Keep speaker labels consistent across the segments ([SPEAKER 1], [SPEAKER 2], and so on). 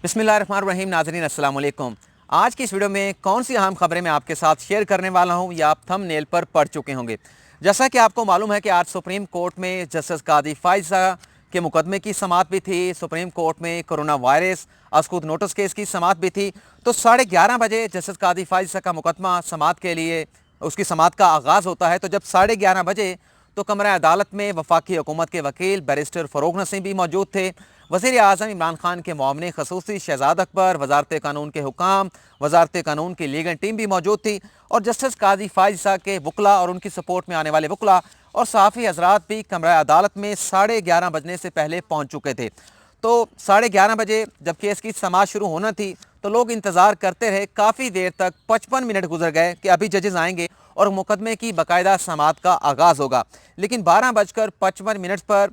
[SPEAKER 1] बिस्मिल्लाहिर्रहमानिर्रहीम। नाज़रीन अस्सलाम वालेकुम। आज की इस वीडियो में कौन सी अहम खबरें मैं आपके साथ शेयर करने वाला हूं, या आप थंबनेल पर पढ़ चुके होंगे। जैसा कि आपको मालूम है कि आज सुप्रीम कोर्ट में जस्टिस कादी फायज़ा के मुकदमे की समाअत भी थी। सुप्रीम कोर्ट में कोरोना वायरस अस्कूत नोटिस केस की समाअत भी थी। तो 11:30 बजे जस्टिस कादी फायज़ा का मुकदमा समाअत के लिए उसकी समाअत का आगाज़ होता है। तो जब 11:30 बजे तो कमरा अदालत में वफाकी हुकूमत के वकील बैरिस्टर फ़रोग नसीम भी मौजूद थे। वज़ीर आज़म इमरान खान के मुआवने ख़ुसूसी शहज़ाद अकबर, वज़ारत कानून के हुकाम, वज़ारत कानून की लीगल टीम भी मौजूद थी, और जस्टिस कादी फायज़ा के वकला और उनकी सपोर्ट में आने वाले वकला और सहाफ़ी हज़रात भी कमरा अदालत में 11:30 बजने से पहले पहुँच चुके थे। तो 11:30 बजे जब केस की समाअत शुरू होना थी तो लोग इंतज़ार करते रहे। काफ़ी देर तक 55 मिनट गुजर गए कि अभी जजेस आएंगे और मुकदमे की बाकायदा समाअत का आगाज़ होगा। लेकिन 12:55 पर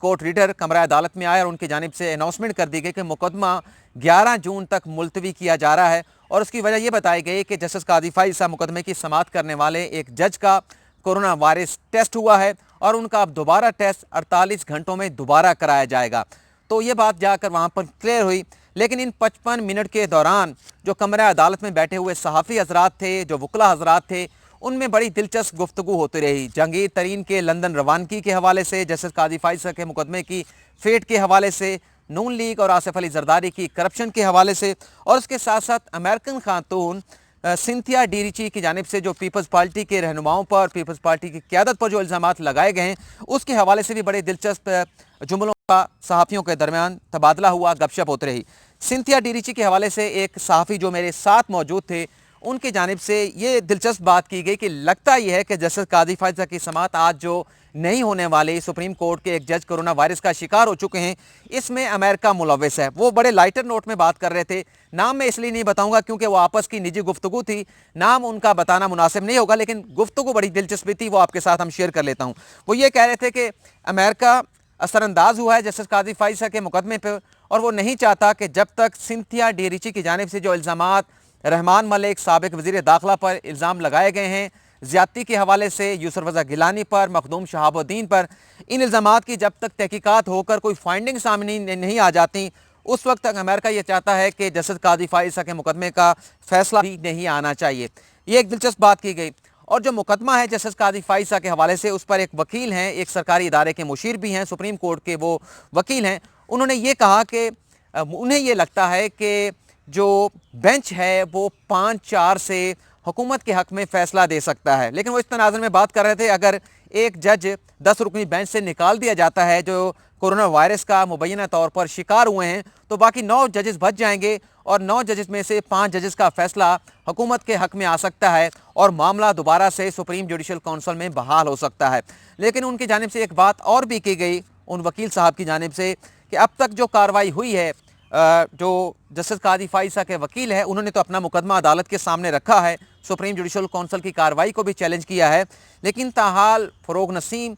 [SPEAKER 1] कोर्ट रीडर कमरा अदालत में आए और उनकी जानिब से अनाउंसमेंट कर दी गई कि मुकदमा 11 जून तक मुलतवी किया जा रहा है। और उसकी वजह यह बताई गई कि जस्टिस कादी फायज़ा मुकदमे की समाअत करने वाले एक जज का कोरोना वायरस टेस्ट हुआ है और उनका अब दोबारा टेस्ट 48 घंटों में दोबारा कराया जाएगा। तो ये बात जाकर वहाँ पर क्लियर हुई। लेकिन इन 55 मिनट के दौरान जो कमरा अदालत में बैठे हुए सहाफ़ी हज़रात थे, जो वकला हज़रात थे, उनमें बड़ी दिलचस्प गुफ्तगू होती रही। जहांगीर तरीन के लंदन रवानगी के हवाले से, जस्टिस कादी फायज़ा के मुकदमे की फेट के हवाले से, नून लीग और आसिफ अली जरदारी की करप्शन के हवाले से, और उसके साथ साथ अमेरिकन खातून सिंथिया डी रिची की जानिब से जो पीपल्स पार्टी के रहनुमाओं पर, पीपल्स पार्टी की क़यादत पर जो इल्ज़ामात लगाए गए हैं, उसके हवाले से भी बड़े दिलचस्प जुमलों का सहाफ़ियों के दरमियान तबादला हुआ, गपशप होती रही। सिंथिया डी रिची के हवाले से एक सहाफ़ी जो मेरे साथ मौजूद थे, उनकी जानिब से ये दिलचस्प बात की गई कि लगता यह है कि जस्टिस कादी फायज़ा की समाअत आज जो नहीं होने वाली, सुप्रीम कोर्ट के एक जज कोरोना वायरस का शिकार हो चुके हैं, इसमें अमेरिका मुलव्वस है। वो बड़े लाइटर नोट में बात कर रहे थे। नाम मैं इसलिए नहीं बताऊंगा क्योंकि वो आपस की निजी गुफ्तगू थी, नाम उनका बताना मुनासिब नहीं होगा, लेकिन गुफ्तगू बड़ी दिलचस्पी थी, वो आपके साथ हम शेयर कर लेता हूँ। वो ये कह रहे थे कि अमेरिका असरअंदाज हुआ है जस्टिस कादी फायज़ा के मुकदमे पर, और वो नहीं चाहता कि जब तक सिंथिया डी रिची की जानिब से जो इल्ज़ामात रहमान मलिक साबिक वज़ीर दाखिला पर इल्ज़ाम लगाए गए हैं, ज़्यादती के हवाले से यूसुफ रज़ा गिलानी पर, मखदूम शहाबुद्दीन पर, इन इल्ज़ामात की जब तक तहकीकात होकर कोई फाइंडिंग सामने नहीं आ जाती, उस वक्त तक अमेरिका ये चाहता है कि जस्टिस कादी फायज़ा के मुकदमे का फैसला भी नहीं आना चाहिए। ये एक दिलचस्प बात की गई। और जो मुकदमा है जस्टिस कादी फायज़ा के हवाले से, उस पर एक वकील हैं, एक सरकारी इदारे के मुशीर भी हैं, सुप्रीम कोर्ट के वो वकील हैं। उन्होंने ये कहा कि उन्हें ये लगता है कि जो बेंच है वो 5-4 से हुकूमत के हक़ में फ़ैसला दे सकता है। लेकिन वो इस तनाज़ुर में बात कर रहे थे, अगर एक जज 10 रुकनी बेंच से निकाल दिया जाता है जो कोरोना वायरस का मुबैना तौर पर शिकार हुए हैं, तो बाकी 9 जजेस बच जाएंगे और 9 जजेस में से 5 जजेस का फ़ैसला हुकूमत के हक़ में आ सकता है और मामला दोबारा से सुप्रीम जुडिशल काउंसिल में बहाल हो सकता है। लेकिन उनकी जानिब से एक बात और भी की गई, उन वकील साहब की जानिब से, कि अब तक जो कार्रवाई हुई है, जो जस्टिस कादी फायज़ा के वकील है, उन्होंने तो अपना मुकदमा अदालत के सामने रखा है, सुप्रीम जुडिशल काउंसिल की कार्रवाई को भी चैलेंज किया है, लेकिन ताहाल फ़रोग नसीम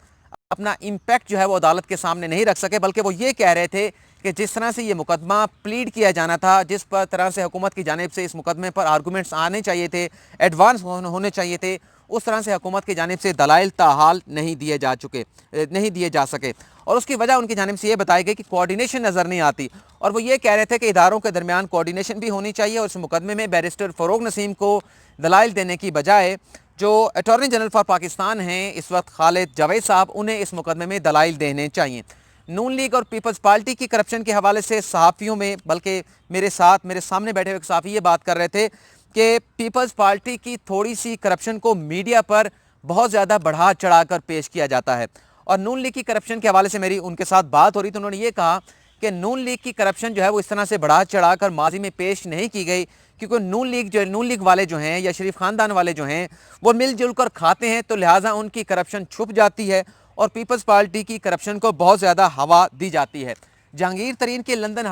[SPEAKER 1] अपना इम्पैक्ट जो है वो अदालत के सामने नहीं रख सके। बल्कि वो ये कह रहे थे कि जिस तरह से ये मुकदमा प्लीड किया जाना था, जिस पर तरह से हुकूमत की जानिब से इस मुकदमे पर आर्गूमेंट्स आने चाहिए थे, एडवांस होने चाहिए थे, उस तरह से हुकूमत की जानिब से दलाइल ताहाल नहीं दिए जा सके। और उसकी वजह उनकी जानिब से ये बताई गई कि कोऑर्डिनेशन नज़र नहीं आती। और वो ये कह रहे थे कि इदारों के दरमियान कोऑर्डिनेशन भी होनी चाहिए, और इस मुकदमे में बैरिस्टर फ़रोग नसीम को दलाइल देने की बजाय जो अटॉर्नी जनरल फॉर पाकिस्तान हैं इस वक्त खालिद जावेद साहब, उन्हें इस मुकदमे में दलाइल देने चाहिए। नून लीग और पीपल्स पार्टी की करप्शन के हवाले से सहाफ़ियों में, बल्कि मेरे सामने बैठे हुए सहाफ़ी ये बात कर रहे थे कि पीपल्स पार्टी की थोड़ी सी करप्शन को मीडिया पर बहुत ज़्यादा बढ़ा चढ़ा कर पेश किया जाता है। और नून लीग की करप्शन के हवाले से मेरी उनके साथ बात हो रही, तो उन्होंने ये कहा कि नून लीग की करप्शन जो है वो इस तरह से बढ़ा चढ़ा कर माजी में पेश नहीं की गई, क्योंकि नून लीग वाले जो हैं या शरीफ ख़ानदान वाले जो हैं वो मिलजुल कर खाते हैं, तो लिहाजा उनकी करप्शन छुप जाती है और पीपल्स पार्टी की करप्शन को बहुत ज़्यादा हवा दी जाती है। जहांगीर तरीन के लंदन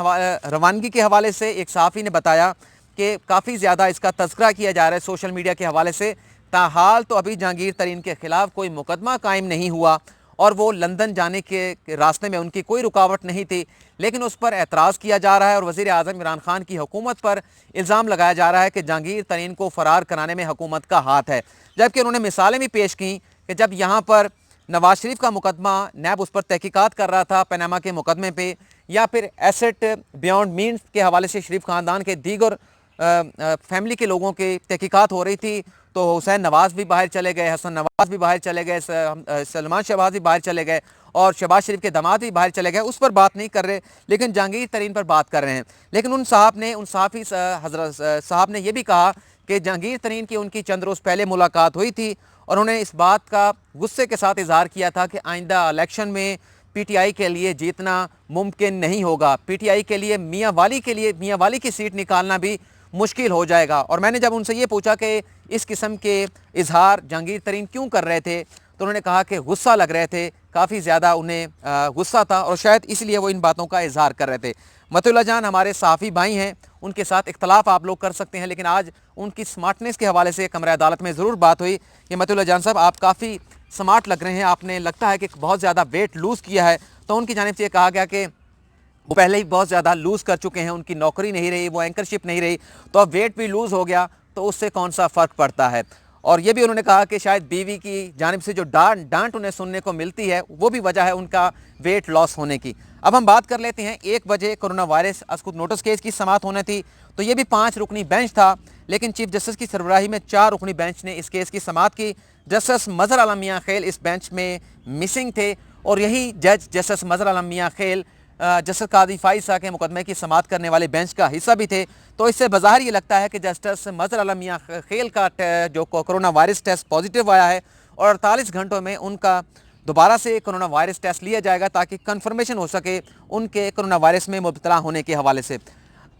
[SPEAKER 1] रवानगी के हवाले से एक सहाफ़ी ने बताया कि काफ़ी ज़्यादा इसका तज़किरा किया जा रहा है सोशल मीडिया के हवाले से। ताहाल तो अभी जहांगीर तरीन के ख़िलाफ़ कोई मुकदमा कायम नहीं हुआ और वो लंदन जाने के रास्ते में उनकी कोई रुकावट नहीं थी, लेकिन उस पर एतराज़ किया जा रहा है और वज़ीर आज़म इमरान खान की हुकूमत पर इल्ज़ाम लगाया जा रहा है कि जहांगीर तरीन को फ़रार कराने में हुकूमत का हाथ है। जबकि उन्होंने मिसालें भी पेश की कि जब यहाँ पर नवाज शरीफ का मुकदमा नैब उस पर तहकीकात कर रहा था पनामा के मुकदमे पे, या फिर एसेट बियॉन्ड मीन्स के हवाले से शरीफ ख़ानदान के दीगर फैमिली के लोगों की तहकीकात हो रही थी, तो हुसैन नवाज़ भी बाहर चले गए, हसन नवाज़ भी बाहर चले गए, सलमान शहबाज भी बाहर चले गए और शहबाज शरीफ के दामाद भी बाहर चले गए। उस पर बात नहीं कर रहे, लेकिन जहांगीर तरीन पर बात कर रहे हैं। लेकिन उन सहाफ़ी हज़रत साहब ने यह भी कहा कि जहांगीर तरीन की उनकी चंद रोज़ पहले मुलाकात हुई थी और उन्होंने इस बात का गुस्से के साथ इजहार किया था कि आइंदा इलेक्शन में पीटीआई के लिए जीतना मुमकिन नहीं होगा, पीटीआई के लिए मियाँ वाली की सीट निकालना भी मुश्किल हो जाएगा। और मैंने जब उनसे ये पूछा कि इस किस्म के इजहार जहांगीर तरीन क्यों कर रहे थे, तो उन्होंने कहा कि गुस्सा लग रहे थे, काफ़ी ज़्यादा उन्हें गुस्सा था और शायद इसलिए वो इन बातों का इजहार कर रहे थे। मतुल्लाह जान हमारे सहाफ़ी भाई हैं, उनके साथ इख्तलाफ आप लोग कर सकते हैं, लेकिन आज उनकी स्मार्टनेस के हवाले से कमरा अदालत में ज़रूर बात हुई कि मतुल्लाह जान साहब आप काफ़ी स्मार्ट लग रहे हैं, आपने लगता है कि बहुत ज़्यादा वेट लूज़ किया है। तो उनकी जानिब से ये कहा गया कि वो पहले ही बहुत ज़्यादा लूज़ कर चुके हैं, उनकी नौकरी नहीं रही, वो एंकरशिप नहीं रही, तो अब वेट भी लूज़ हो गया तो उससे कौन सा फ़र्क पड़ता है। और ये भी उन्होंने कहा कि शायद बीवी की जानिब से जो डांट उन्हें सुनने को मिलती है वो भी वजह है उनका वेट लॉस होने की। अब हम बात कर लेते हैं 1 बजे कोरोना वायरस अस्कुत नोटिस केस की समाअत होनी थी, तो ये भी 5 रुकनी बेंच था, लेकिन चीफ जस्टिस की सरबराही में 4 रुकनी बेंच ने इस केस की समाअत की। जस्टिस मज़हर आलम मियां खेल इस बेंच में मिसिंग थे और यही जज जस्टिस मज़हर आलम मियां खेल जस्टिस कादी फाइज साहब के मुकदमे की समाअत करने वाले बेंच का हिस्सा भी थे। तो इससे बज़ाहिर ये लगता है कि जस्टिस मज़हर आलम मियां खेल का जो कोरोना वायरस टेस्ट पॉजिटिव आया है और 48 घंटों में उनका दोबारा से कोरोना वायरस टेस्ट लिया जाएगा ताकि कन्फर्मेशन हो सके उनके कोरोना वायरस में मुब्तला होने के हवाले से।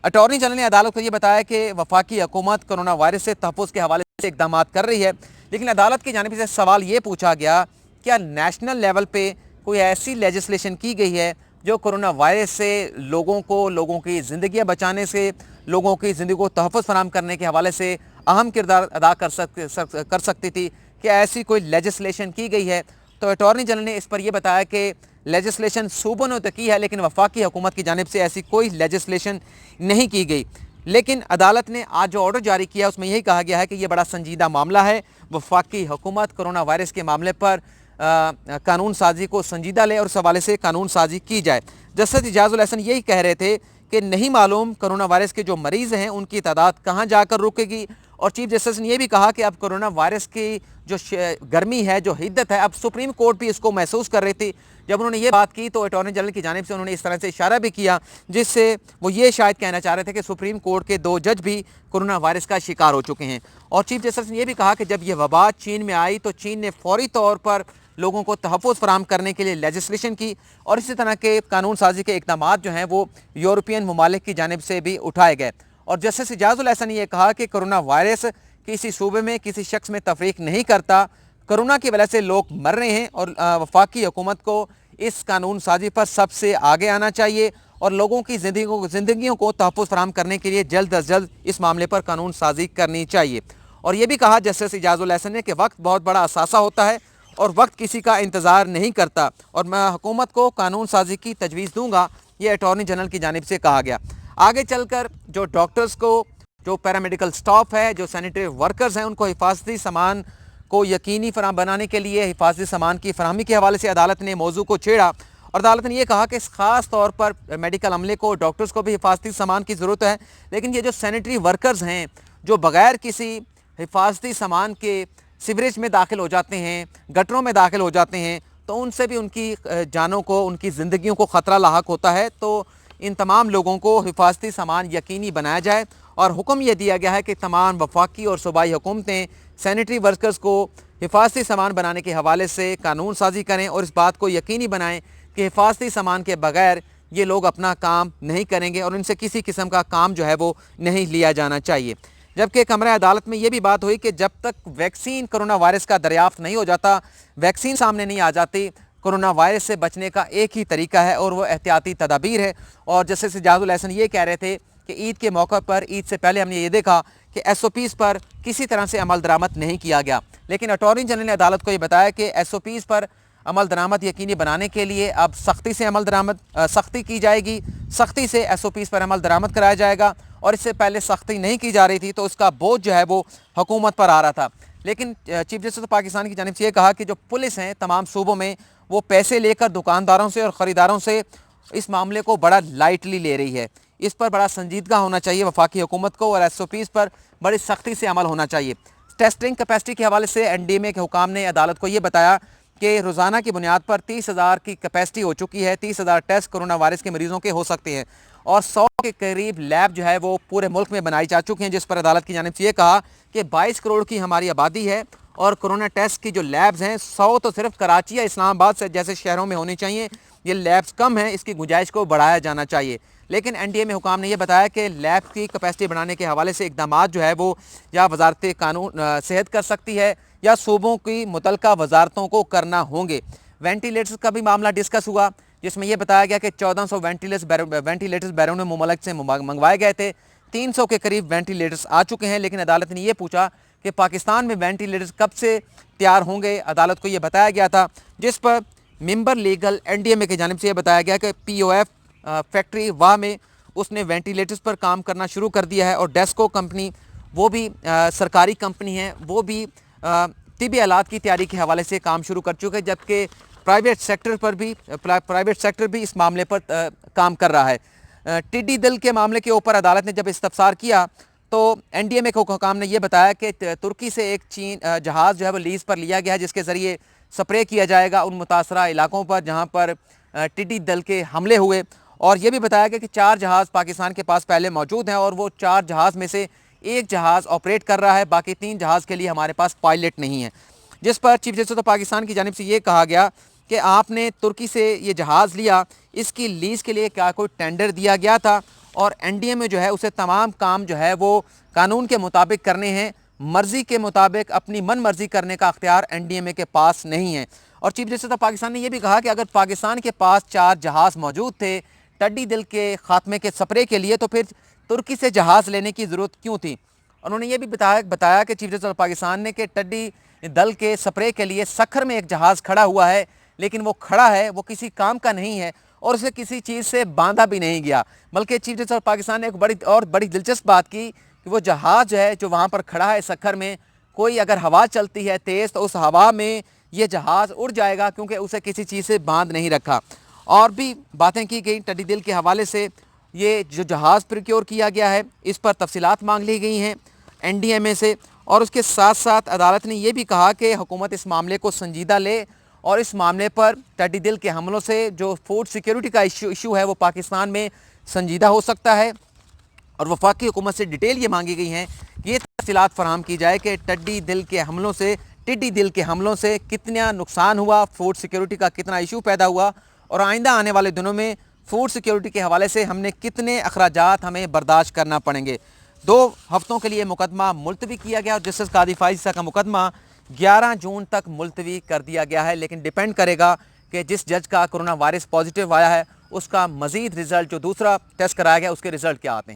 [SPEAKER 1] अटॉर्नी जनरल ने अदालत को ये बताया कि वफाकी हुकूमत कोरोना वायरस से तहफ़्फ़ुज़ के हवाले से इक़दाम कर रही है, लेकिन अदालत की जानिब से सवाल ये पूछा गया क्या नेशनल लेवल पे कोई ऐसी लेजिस्लेशन की गई है जो कोरोना वायरस से लोगों की ज़िंदगियाँ बचाने से, लोगों की ज़िंदगी को तहफ़्फ़ुज़ फराहम करने के हवाले से अहम किरदार अदा कर सकती थी, क्या ऐसी कोई लेजिस्लेशन की गई है। तो अटॉर्नी जनरल ने इस पर यह बताया कि लेजिस्लेशन सूबों ने तो की है, लेकिन वफाकी हुकूमत की जानिब से ऐसी कोई लेजिस्लेशन नहीं की गई। लेकिन अदालत ने आज जो ऑर्डर जारी किया उसमें यही कहा गया है कि यह बड़ा संजीदा मामला है, वफाकी हुकूमत कोरोना वायरस के मामले पर कानून साजी को संजीदा ले और इस हवाले से कानून साजी की जाए। जस्टिस इजाज़ुल हसन यही कह रहे थे कि नहीं मालूम कोरोना वायरस के जो मरीज़ हैं उनकी तादाद कहाँ जाकर रुकेगी, और चीफ जस्टिस ने यह भी कहा कि अब कोरोना वायरस की जो गर्मी है, जो हिद्दत है, अब सुप्रीम कोर्ट भी इसको महसूस कर रही थी। जब उन्होंने ये बात की तो अटॉर्नी जनरल की जानिब से उन्होंने इस तरह से इशारा भी किया जिससे वो ये शायद कहना चाह रहे थे कि सुप्रीम कोर्ट के 2 जज भी कोरोना वायरस का शिकार हो चुके हैं। और चीफ जस्टिस ने यह भी कहा कि जब यह वबा चीन में आई तो चीन ने फौरी तौर पर लोगों को तहफ़्फ़ुज़ फराहम करने के लिए लेजिस्लेशन की और इसी तरह के कानून साजी के इक़दाम जो हैं वो यूरोपियन ममालिक की जानिब से भी उठाए गए। और जस्टिस इजाज़ुल हसन ने यह कहा कि कोरोना वायरस किसी सूबे में किसी शख्स में तफरीक नहीं करता, कोरोना की वजह से लोग मर रहे हैं और वफाकी हुकूमत को इस कानून साजी पर सबसे आगे आना चाहिए और लोगों की ज़िंदगियों को तहफ़्फ़ुज़ फराहम करने के लिए जल्द अज जल्द इस मामले पर कानून साजी करनी चाहिए। और ये भी कहा जस्टिस इजाज़ुल हसन ने कि वक्त बहुत बड़ा असासा होता है और वक्त किसी का इंतज़ार नहीं करता और मैं हुकूमत को कानून साजी की तजवीज़ दूँगा, ये अटॉर्नी जनरल की जानिब से कहा गया। आगे चलकर जो डॉक्टर्स को, जो पैरामेडिकल स्टाफ है, जो सैनिटरी वर्कर्स हैं, उनको हिफाजती सामान को यकीनी फराहम बनाने के लिए हिफाजती सामान की फराहमी के हवाले से अदालत ने मौजू को छेड़ा और अदालत ने यह कहा कि ख़ास तौर पर मेडिकल अमले को, डॉक्टर्स को भी हिफाजती सामान की ज़रूरत है, लेकिन ये जो सैनिटरी वर्कर्स हैं जो बग़ैर किसी हिफाजती सामान के सीवरेज में दाखिल हो जाते हैं, गटरों में दाखिल हो जाते हैं, तो उनसे भी उनकी जानों को, उनकी ज़िंदगियों को ख़तरा लाहक होता है। तो इन तमाम लोगों को हिफाजती सामान यकीनी बनाया जाए और हुक्म यह दिया गया है कि तमाम वफाकी और सूबाई हुकूमतें सैनिटरी वर्कर्स को हिफाजती सामान बनाने के हवाले से कानून साजी करें और इस बात को यकीनी बनाएं कि हिफाजती सामान के बगैर ये लोग अपना काम नहीं करेंगे और इनसे किसी किस्म का काम जो है वो नहीं लिया जाना चाहिए। जबकि कमरा अदालत में ये भी बात हुई कि जब तक वैक्सीन कोरोना वायरस का दरियाफ्त नहीं हो जाता, वैक्सीन सामने नहीं आ जाती, कोरोना वायरस से बचने का एक ही तरीका है और वो एहतियाती तदाबीर है। और जस्टिस इजाज़ुल हसन ये कह रहे थे कि ईद के मौके पर, ईद से पहले हमने ये देखा कि SOPs पर किसी तरह से अमल दरामद नहीं किया गया, लेकिन अटॉर्नी जनरल ने अदालत को ये बताया कि SOPs पर अमल दरामद यकीनी बनाने के लिए अब सख्ती की जाएगी, सख्ती से SOPs पर अमल दरामद कराया जाएगा और इससे पहले सख्ती नहीं की जा रही थी तो उसका बोझ जो है वो हुकूमत पर आ रहा था। लेकिन चीफ जस्टिस पाकिस्तान की जानिब से ये कहा कि जो पुलिस हैं तमाम सूबों में वो पैसे लेकर दुकानदारों से और ख़रीदारों से इस मामले को बड़ा लाइटली ले रही है। इस पर बड़ा संजीदगा होना चाहिए वफाकी हुकूमत को और SOPs पर बड़ी सख्ती से अमल होना चाहिए। टेस्टिंग कैपेसिटी के हवाले से NDMA के हुकाम ने अदालत को ये बताया कि रोज़ाना की बुनियाद पर 30,000 की कैपेसिटी हो चुकी है। 30,000 टेस्ट कोरोना वायरस के मरीज़ों के हो सकते हैं और 100 के करीब लैब जो है वो पूरे मुल्क में बनाई जा चुकी हैं, जिस पर अदालत की जानिब से ये कहा कि 22 करोड़ की हमारी आबादी है और कोरोना टेस्ट की जो लैब्स हैं 100 तो सिर्फ कराची या इस्लामाबाद से जैसे शहरों में होनी चाहिए। ये लैब्स कम हैं, इसकी गुंजाइश को बढ़ाया जाना चाहिए। लेकिन NDMA हुकाम ने यह बताया कि लैब की कैपेसिटी बढ़ाने के हवाले से इकदाम जो है वो या वजारत कानून सेहत कर सकती है या सूबों की मुतलका वजारतों को करना होंगे। वेंटिलेटर्स का भी मामला डिस्कस हुआ, जिसमें यह बताया गया कि 1400 वेंटिलेटर्स बैरून मुमलक से मंगवाए गए थे। 300 के करीब वेंटिलेटर्स आ चुके हैं, लेकिन अदालत ने यह पूछा कि पाकिस्तान में वेंटिलेटर्स कब से तैयार होंगे। अदालत को यह बताया गया था, जिस पर मेंबर लीगल NDMA की जानिब से यह बताया गया कि POF फैक्ट्री वाह में उसने वेंटिलेटर्स पर काम करना शुरू कर दिया है और डेस्को कंपनी वो भी सरकारी कंपनी है, वो भी तिबी आलात की तैयारी के हवाले से काम शुरू कर चुके हैं, जबकि प्राइवेट सेक्टर भी इस मामले पर काम कर रहा है। टिड्डी दल के मामले के ऊपर अदालत ने जब इस्तफसार किया तो NDMA के हुकाम ने यह बताया कि तुर्की से एक जहाज़ जो है वो लीज़ पर लिया गया है, जिसके ज़रिए स्प्रे किया जाएगा उन मुतासरा इलाकों पर जहाँ पर टिड्डी दल के हमले हुए। और ये भी बताया गया कि 4 जहाज़ पाकिस्तान के पास पहले मौजूद हैं और वो 4 जहाज़ में से एक जहाज़ ऑपरेट कर रहा है, बाकी 3 जहाज़ के लिए हमारे पास पायलट नहीं है। जिस पर चीफ जस्टिस पाकिस्तान की जानिब से ये कहा गया कि आपने तुर्की से ये जहाज़ लिया, इसकी लीज़ के लिए क्या कोई टेंडर दिया गया था और NDMA जो है उसे तमाम काम जो है वो कानून के मुताबिक करने हैं, मर्ज़ी के मुताबिक अपनी मन मर्ज़ी करने का अख्तियार NDMA के पास नहीं है। और चीफ जस्टिस पाकिस्तान ने यह भी कहा कि अगर पाकिस्तान के पास 4 जहाज़ मौजूद थे टिड्डी दल के ख़ात्मे के स्प्रे के लिए, तो फिर तुर्की से जहाज़ लेने की ज़रूरत क्यों थी। उन्होंने ये भी बताया कि चीफ जस्टिस पाकिस्तान ने कि टिड्डी दल के स्प्रे के लिए सखर में एक जहाज़ खड़ा हुआ है, लेकिन वो खड़ा है, वो किसी काम का नहीं है और उसे किसी चीज़ से बांधा भी नहीं गया। बल्कि चीफ जस्टिस पाकिस्तान ने एक बड़ी दिलचस्प बात की कि वो जहाज़ जो है जो वहाँ पर खड़ा है सखर में, कोई अगर हवा चलती है तेज़ तो उस हवा में ये जहाज़ उड़ जाएगा, क्योंकि उसे किसी चीज़ से बांध नहीं रखा। और भी बातें की गई टिड्डी दल के हवाले से। ये जो जहाज़ प्रोक्योर किया गया है इस पर तफसीलात मांग ली गई हैं NDMA से। और उसके साथ साथ अदालत ने यह भी कहा कि हुकूमत इस मामले को संजीदा ले और इस मामले पर टिड्डी दल के हमलों से जो फूड सिक्योरिटी का इशू है वो पाकिस्तान में संजीदा हो सकता है। और वफाकी हुकूमत से डिटेल ये मांगी गई हैं कि ये तफसीलात फराहम की जाए कि टिड्डी दल के हमलों से कितना नुकसान हुआ, फूड सिक्योरिटी का कितना इशू पैदा हुआ और आइंदा आने वाले दिनों में फूड सिक्योरिटी के हवाले से हमने कितने अखराजात हमें बर्दाश्त करना पड़ेंगे। 2 हफ्तों के लिए मुकदमा मुलतवी किया गया और जस्टिस कादी फाइज़ का मुकदमा 11 जून तक मुलतवी कर दिया गया है, लेकिन डिपेंड करेगा कि जिस जज का कोरोना वायरस पॉजिटिव आया है उसका मज़ीद रिज़ल्ट जो दूसरा टेस्ट कराया गया उसके रिज़ल्ट क्या आते हैं।